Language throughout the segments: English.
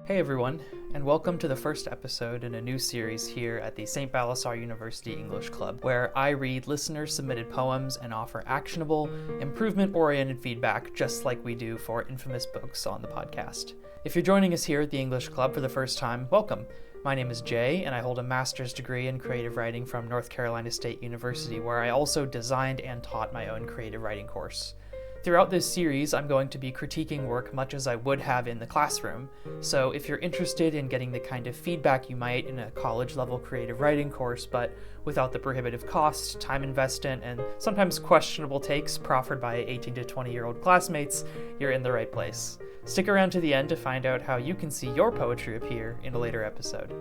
Hey everyone, and welcome to the first episode in a new series here at the St. Balasar University English Club, where I read listener-submitted poems and offer actionable, improvement-oriented feedback just like we do for infamous books on the podcast. If you're joining us here at the English Club for the first time, welcome. My name is Jay, and I hold a master's degree in creative writing from North Carolina State University, where I also designed and taught my own creative writing course. Throughout this series, I'm going to be critiquing work much as I would have in the classroom, so if you're interested in getting the kind of feedback you might in a college-level creative writing course, but without the prohibitive cost, time investment, and sometimes questionable takes proffered by 18 to 20-year-old classmates, you're in the right place. Stick around to the end to find out how you can see your poetry appear in a later episode.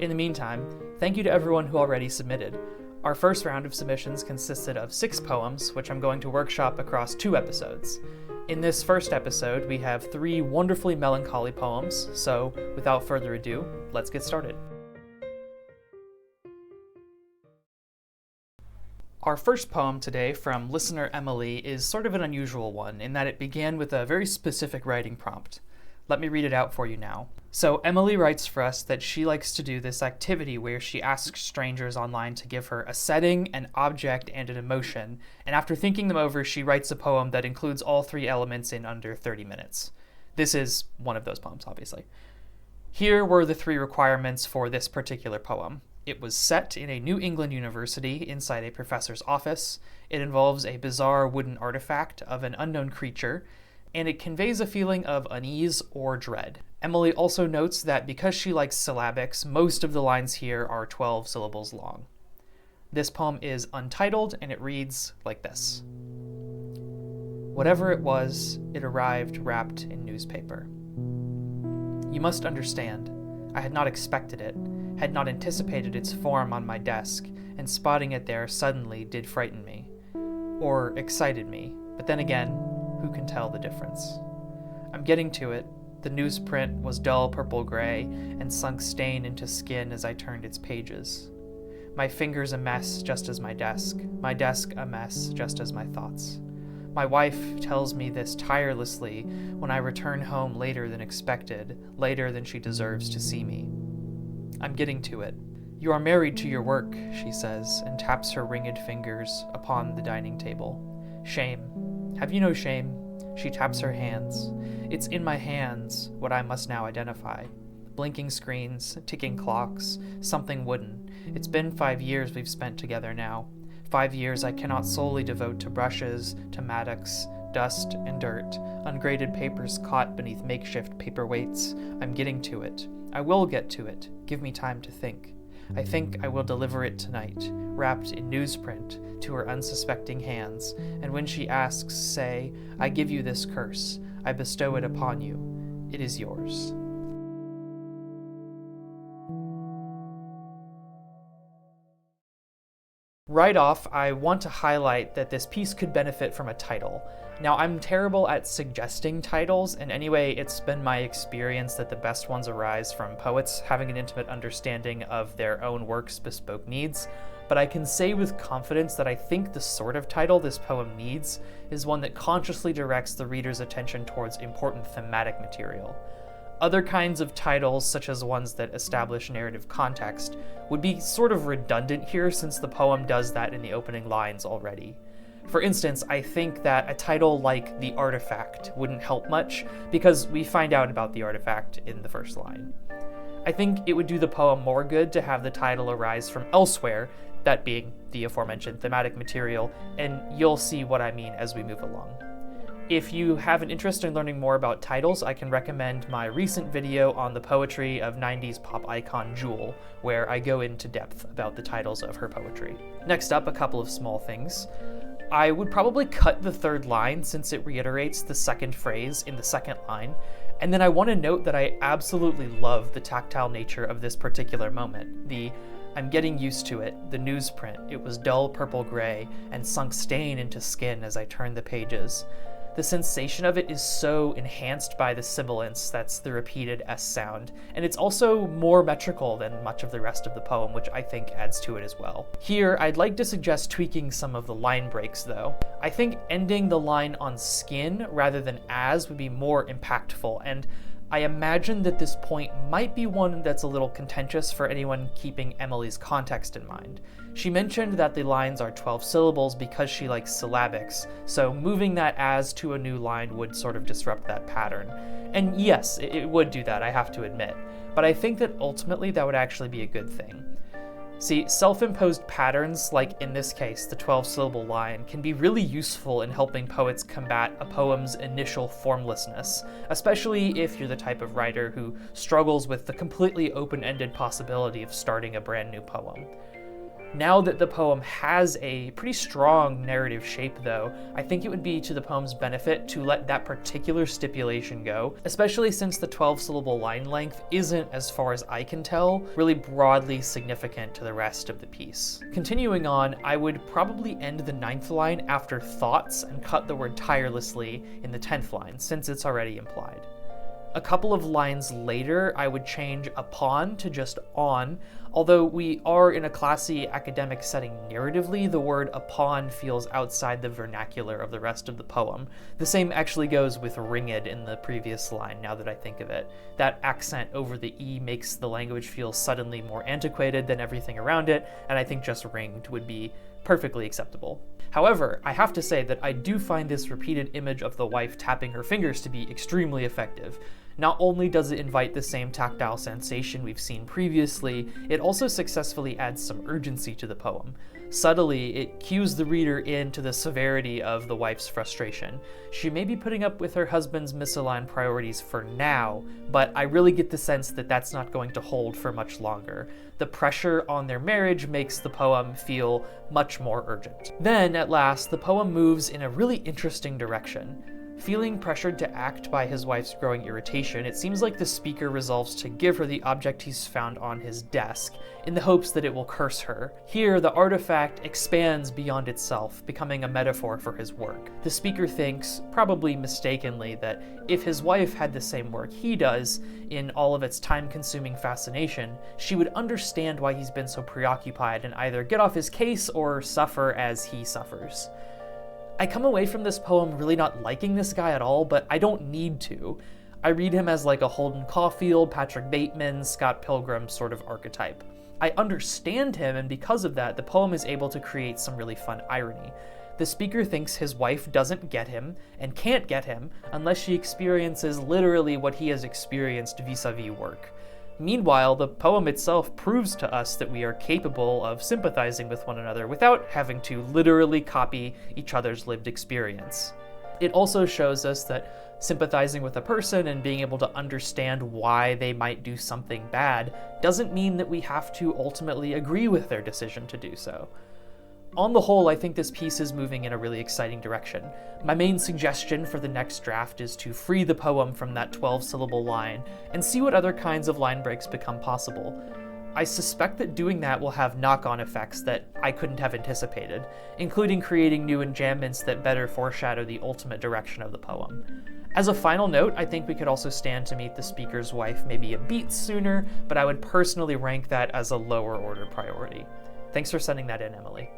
In the meantime, thank you to everyone who already submitted. Our first round of submissions consisted of 6 poems, which I'm going to workshop across 2 episodes. In this first episode, we have 3 wonderfully melancholy poems, so without further ado, let's get started. Our first poem today from listener Emily is sort of an unusual one in that it began with a very specific writing prompt. Let me read it out for you now. So Emily writes for us that she likes to do this activity where she asks strangers online to give her a setting, an object, and an emotion, and after thinking them over, she writes a poem that includes all 3 elements in under 30 minutes. This is one of those poems, obviously. Here were the 3 requirements for this particular poem. It was set in a New England university inside a professor's office. It involves a bizarre wooden artifact of an unknown creature, and it conveys a feeling of unease or dread. Emily also notes that because she likes syllabics, most of the lines here are 12 syllables long. This poem is untitled, and it reads like this. Whatever it was, it arrived wrapped in newspaper. You must understand, I had not expected it, had not anticipated its form on my desk, and spotting it there suddenly did frighten me, or excited me, but then again, who can tell the difference? I'm getting to it. The newsprint was dull purple-gray and sunk stain into skin as I turned its pages. My fingers a mess just as my desk a mess just as my thoughts. My wife tells me this tirelessly when I return home later than expected, later than she deserves to see me. I'm getting to it. You are married to your work, she says, and taps her ringed fingers upon the dining table. Shame. Have you no shame? She taps her hands. It's in my hands, what I must now identify. Blinking screens, ticking clocks, something wooden. It's been 5 years we've spent together now. 5 years I cannot solely devote to brushes, to mattocks, dust and dirt, ungraded papers caught beneath makeshift paperweights. I'm getting to it. I will get to it. Give me time to think. I think I will deliver it tonight, wrapped in newsprint, to her unsuspecting hands, and when she asks, say, I give you this curse, I bestow it upon you. It is yours. Right off, I want to highlight that this piece could benefit from a title. Now, I'm terrible at suggesting titles, and anyway, it's been my experience that the best ones arise from poets having an intimate understanding of their own work's bespoke needs, but I can say with confidence that I think the sort of title this poem needs is one that consciously directs the reader's attention towards important thematic material. Other kinds of titles, such as ones that establish narrative context, would be sort of redundant here since the poem does that in the opening lines already. For instance, I think that a title like The Artifact wouldn't help much because we find out about the artifact in the first line. I think it would do the poem more good to have the title arise from elsewhere, that being the aforementioned thematic material, and you'll see what I mean as we move along. If you have an interest in learning more about titles, I can recommend my recent video on the poetry of 90s pop icon Jewel, where I go into depth about the titles of her poetry. Next up, a couple of small things. I would probably cut the 3rd line since it reiterates the 2nd phrase in the 2nd line, and then I want to note that I absolutely love the tactile nature of this particular moment. I'm getting used to it, the newsprint, it was dull purple-gray and sunk stain into skin as I turned the pages. The sensation of it is so enhanced by the sibilance, that's the repeated S sound, and it's also more metrical than much of the rest of the poem, which I think adds to it as well. Here, I'd like to suggest tweaking some of the line breaks, though. I think ending the line on skin rather than as would be more impactful, and I imagine that this point might be one that's a little contentious for anyone keeping Emily's context in mind. She mentioned that the lines are 12 syllables because she likes syllabics, so moving that as to a new line would sort of disrupt that pattern. And yes, it would do that, I have to admit, but I think that ultimately that would actually be a good thing. See, self-imposed patterns, like in this case, the 12-syllable line, can be really useful in helping poets combat a poem's initial formlessness, especially if you're the type of writer who struggles with the completely open-ended possibility of starting a brand new poem. Now that the poem has a pretty strong narrative shape, though, I think it would be to the poem's benefit to let that particular stipulation go, especially since the 12-syllable line length isn't, as far as I can tell, really broadly significant to the rest of the piece. Continuing on, I would probably end the 9th line after thoughts and cut the word tirelessly in the 10th line, since it's already implied. A couple of lines later, I would change upon to just on. Although we are in a classy academic setting narratively, the word upon feels outside the vernacular of the rest of the poem. The same actually goes with ringed in the previous line, now that I think of it. That accent over the E makes the language feel suddenly more antiquated than everything around it, and I think just ringed would be perfectly acceptable. However, I have to say that I do find this repeated image of the wife tapping her fingers to be extremely effective. Not only does it invite the same tactile sensation we've seen previously, it also successfully adds some urgency to the poem. Subtly, it cues the reader into the severity of the wife's frustration. She may be putting up with her husband's misaligned priorities for now, but I really get the sense that that's not going to hold for much longer. The pressure on their marriage makes the poem feel much more urgent. Then, at last, the poem moves in a really interesting direction. Feeling pressured to act by his wife's growing irritation, it seems like the speaker resolves to give her the object he's found on his desk, in the hopes that it will curse her. Here, the artifact expands beyond itself, becoming a metaphor for his work. The speaker thinks, probably mistakenly, that if his wife had the same work he does, in all of its time-consuming fascination, she would understand why he's been so preoccupied and either get off his case or suffer as he suffers. I come away from this poem really not liking this guy at all, but I don't need to. I read him as like a Holden Caulfield, Patrick Bateman, Scott Pilgrim sort of archetype. I understand him, and because of that, the poem is able to create some really fun irony. The speaker thinks his wife doesn't get him, and can't get him, unless she experiences literally what he has experienced vis-a-vis work. Meanwhile, the poem itself proves to us that we are capable of sympathizing with one another without having to literally copy each other's lived experience. It also shows us that sympathizing with a person and being able to understand why they might do something bad doesn't mean that we have to ultimately agree with their decision to do so. On the whole, I think this piece is moving in a really exciting direction. My main suggestion for the next draft is to free the poem from that 12-syllable line and see what other kinds of line breaks become possible. I suspect that doing that will have knock-on effects that I couldn't have anticipated, including creating new enjambments that better foreshadow the ultimate direction of the poem. As a final note, I think we could also stand to meet the speaker's wife maybe a beat sooner, but I would personally rank that as a lower-order priority. Thanks for sending that in, Emily.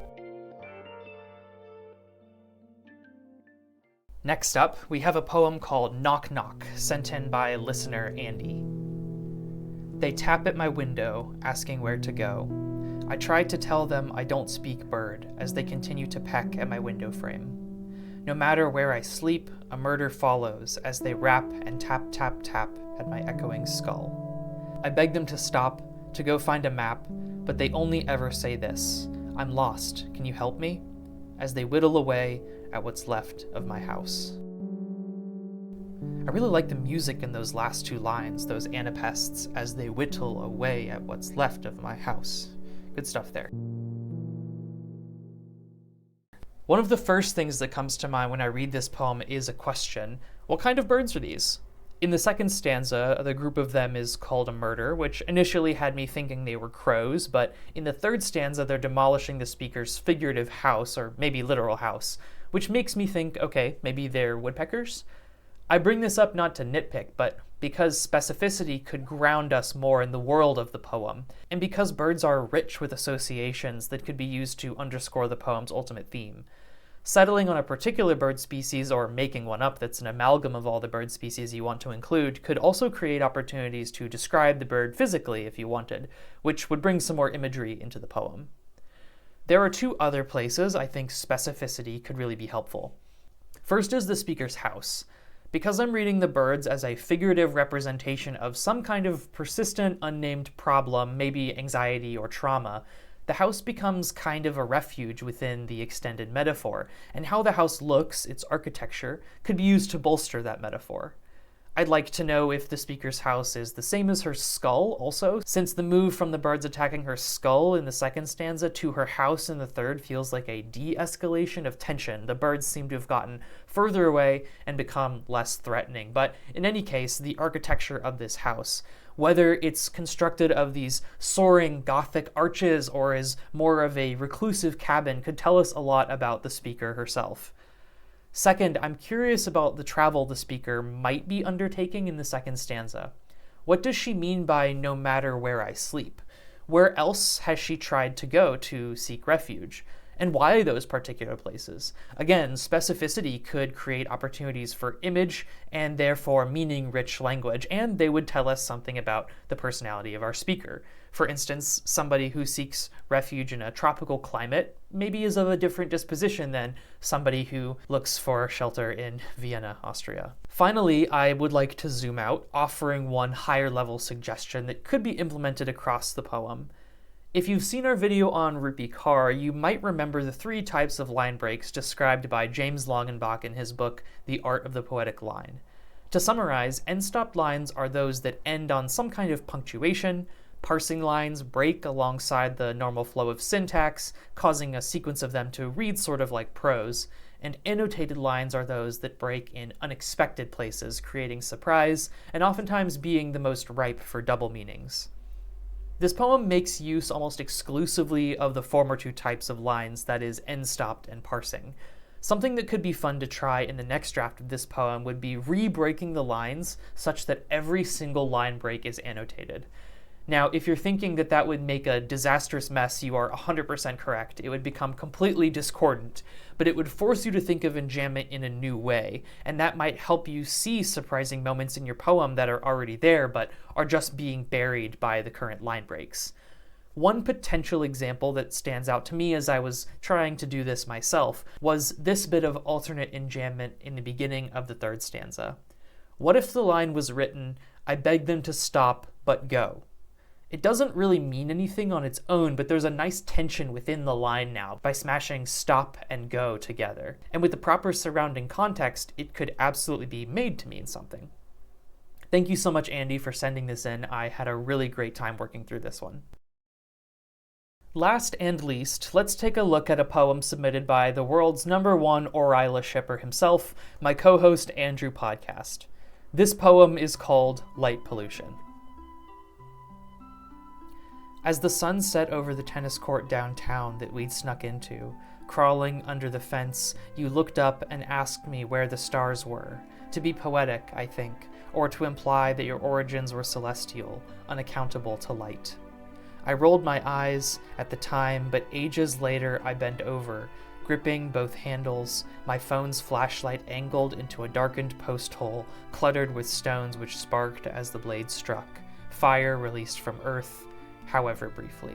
Next up, we have a poem called Knock Knock, sent in by listener Andy. They tap at my window, asking where to go. I try to tell them I don't speak bird, as they continue to peck at my window frame. No matter where I sleep, a murder follows, as they rap and tap tap tap at my echoing skull. I beg them to stop, to go find a map, but they only ever say this: I'm lost, can you help me? As they whittle away at what's left of my house. I really like the music in those last two lines, those anapests, as they whittle away at what's left of my house. Good stuff there. One of the first things that comes to mind when I read this poem is a question. What kind of birds are these? In the second stanza, the group of them is called a murder, which initially had me thinking they were crows, but in the third stanza they're demolishing the speaker's figurative house, or maybe literal house, which makes me think, okay, maybe they're woodpeckers? I bring this up not to nitpick, but because specificity could ground us more in the world of the poem, and because birds are rich with associations that could be used to underscore the poem's ultimate theme. Settling on a particular bird species or making one up that's an amalgam of all the bird species you want to include could also create opportunities to describe the bird physically if you wanted, which would bring some more imagery into the poem. There are two other places I think specificity could really be helpful. First is the speaker's house. Because I'm reading the birds as a figurative representation of some kind of persistent, unnamed problem, maybe anxiety or trauma, the house becomes kind of a refuge within the extended metaphor, and how the house looks, its architecture, could be used to bolster that metaphor. I'd like to know if the speaker's house is the same as her skull also, since the move from the birds attacking her skull in the second stanza to her house in the third feels like a de-escalation of tension. The birds seem to have gotten further away and become less threatening. But in any case, the architecture of this house, whether it's constructed of these soaring Gothic arches or is more of a reclusive cabin, could tell us a lot about the speaker herself. Second, I'm curious about the travel the speaker might be undertaking in the second stanza. What does she mean by "no matter where I sleep"? Where else has she tried to go to seek refuge? And why those particular places? Again, specificity could create opportunities for image and therefore meaning-rich language, and they would tell us something about the personality of our speaker. For instance, somebody who seeks refuge in a tropical climate maybe is of a different disposition than somebody who looks for shelter in Vienna, Austria. Finally, I would like to zoom out, offering one higher-level suggestion that could be implemented across the poem. If you've seen our video on Rupi Kaur, you might remember the three types of line breaks described by James Longenbach in his book, The Art of the Poetic Line. To summarize, end-stopped lines are those that end on some kind of punctuation. Parsing lines break alongside the normal flow of syntax, causing a sequence of them to read sort of like prose. And annotated lines are those that break in unexpected places, creating surprise, and oftentimes being the most ripe for double meanings. This poem makes use almost exclusively of the former two types of lines, that is, end-stopped and parsing. Something that could be fun to try in the next draft of this poem would be re-breaking the lines such that every single line break is annotated. Now, if you're thinking that that would make a disastrous mess, you are 100% correct. It would become completely discordant, but it would force you to think of enjambment in a new way, and that might help you see surprising moments in your poem that are already there, but are just being buried by the current line breaks. One potential example that stands out to me as I was trying to do this myself was this bit of alternate enjambment in the beginning of the third stanza. What if the line was written, "I beg them to stop, but go"? It doesn't really mean anything on its own, but there's a nice tension within the line now by smashing stop and go together. And with the proper surrounding context, it could absolutely be made to mean something. Thank you so much, Andy, for sending this in. I had a really great time working through this one. Last and least, let's take a look at a poem submitted by the world's #1 Orila shipper himself, my co-host Andrew Podcast. This poem is called Light Pollution. As the sun set over the tennis court downtown that we'd snuck into, crawling under the fence, you looked up and asked me where the stars were. To be poetic, I think, or to imply that your origins were celestial, unaccountable to light. I rolled my eyes at the time, but ages later I bent over, gripping both handles, my phone's flashlight angled into a darkened post hole, cluttered with stones which sparked as the blade struck, fire released from earth, however briefly.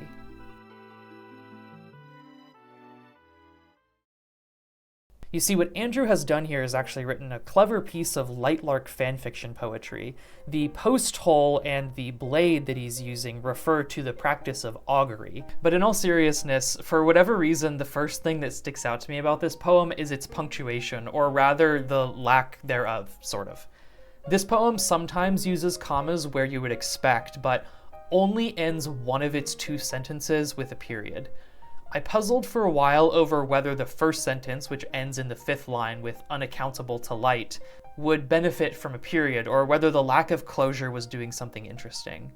You see, what Andrew has done here is actually written a clever piece of Lightlark fanfiction poetry. The post hole and the blade that he's using refer to the practice of augury. But in all seriousness, for whatever reason, the first thing that sticks out to me about this poem is its punctuation, or rather the lack thereof, sort of. This poem sometimes uses commas where you would expect, but only ends one of its two sentences with a period. I puzzled for a while over whether the first sentence, which ends in the fifth line with unaccountable to light, would benefit from a period, or whether the lack of closure was doing something interesting.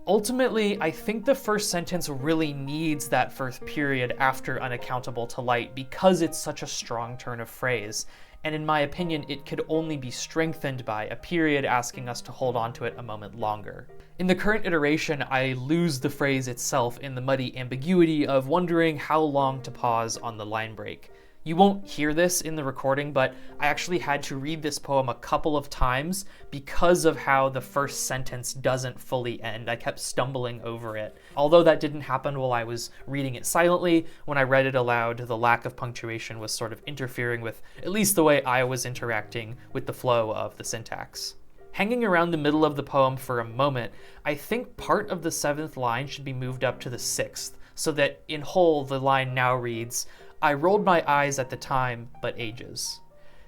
Ultimately, I think the first sentence really needs that first period after unaccountable to light because it's such a strong turn of phrase, and in my opinion, it could only be strengthened by a period asking us to hold on to it a moment longer. In the current iteration, I lose the phrase itself in the muddy ambiguity of wondering how long to pause on the line break. You won't hear this in the recording, but I actually had to read this poem a couple of times because of how the first sentence doesn't fully end. I kept stumbling over it. Although that didn't happen while I was reading it silently, when I read it aloud, the lack of punctuation was sort of interfering with at least the way I was interacting with the flow of the syntax. Hanging around the middle of the poem for a moment, I think part of the 7th line should be moved up to the 6th, so that in whole the line now reads, "I rolled my eyes at the time, but ages."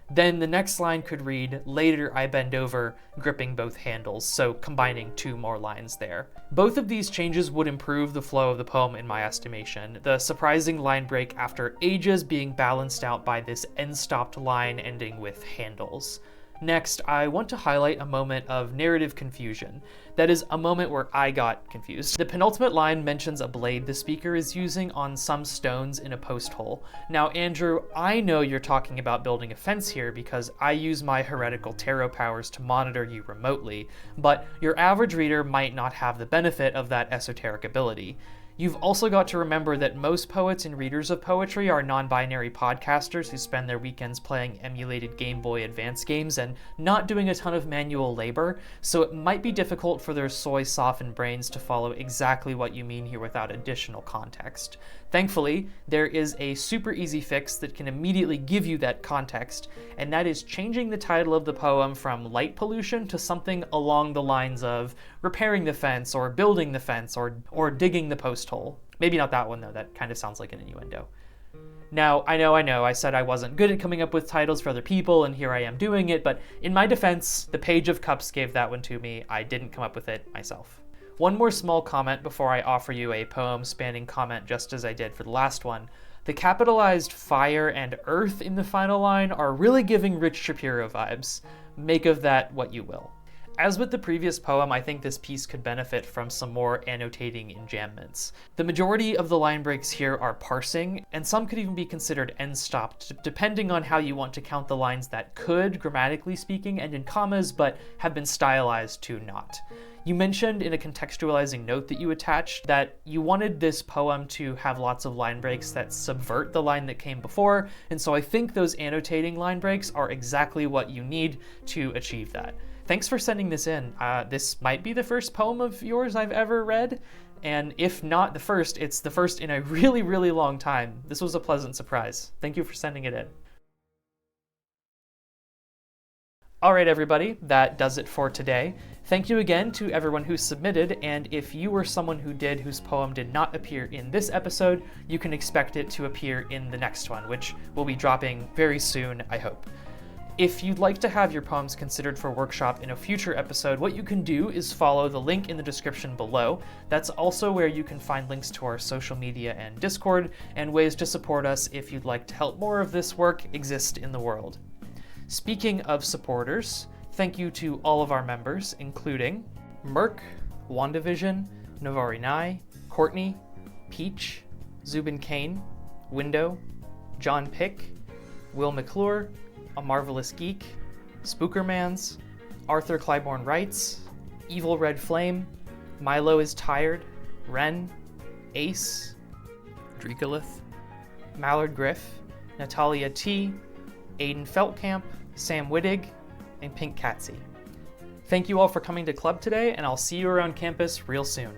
Then the next line could read, "Later I bend over, gripping both handles," so combining 2 more lines there. Both of these changes would improve the flow of the poem in my estimation, the surprising line break after ages being balanced out by this end-stopped line ending with handles. Next, I want to highlight a moment of narrative confusion. That is, a moment where I got confused. The penultimate line mentions a blade the speaker is using on some stones in a post hole. Now, Andrew, I know you're talking about building a fence here because I use my heretical tarot powers to monitor you remotely, but your average reader might not have the benefit of that esoteric ability. You've also got to remember that most poets and readers of poetry are non-binary podcasters who spend their weekends playing emulated Game Boy Advance games and not doing a ton of manual labor, so it might be difficult for their soy-softened brains to follow exactly what you mean here without additional context. Thankfully, there is a super easy fix that can immediately give you that context, and that is changing the title of the poem from light pollution to something along the lines of repairing the fence, or building the fence, or digging the post hole. Maybe not that one though, that kind of sounds like an innuendo. Now, I know, I said I wasn't good at coming up with titles for other people, and here I am doing it, but in my defense, the Page of Cups gave that one to me. I didn't come up with it myself. One more small comment before I offer you a poem spanning comment just as I did for the last one. The capitalized fire and earth in the final line are really giving Rich Shapiro vibes. Make of that what you will. As with the previous poem, I think this piece could benefit from some more annotating enjambments. The majority of the line breaks here are parsing, and some could even be considered end-stopped, depending on how you want to count the lines that could, grammatically speaking, end in commas, but have been stylized to not. You mentioned in a contextualizing note that you attached that you wanted this poem to have lots of line breaks that subvert the line that came before, and so I think those annotating line breaks are exactly what you need to achieve that. Thanks for sending this in. This might be the first poem of yours I've ever read, and if not the first, it's the first in a really, really long time. This was a pleasant surprise. Thank you for sending it in. All right, everybody, that does it for today. Thank you again to everyone who submitted, and if you were someone who did whose poem did not appear in this episode, you can expect it to appear in the next one, which will be dropping very soon, I hope. If you'd like to have your poems considered for workshop in a future episode, what you can do is follow the link in the description below. That's also where you can find links to our social media and Discord, and ways to support us if you'd like to help more of this work exist in the world. Speaking of supporters, thank you to all of our members, including Merc, WandaVision, Navari Nai, Courtney, Peach, Zubin Kane, Window, John Pick, Will McClure, A Marvelous Geek, Spookermans, Arthur Clybourne Writes, Evil Red Flame, Milo is Tired, Ren, Ace, Dreekalith, Mallard Griff, Natalia T, Aiden Feltkamp, Sam Wittig, and Pink Catsy. Thank you all for coming to club today, and I'll see you around campus real soon.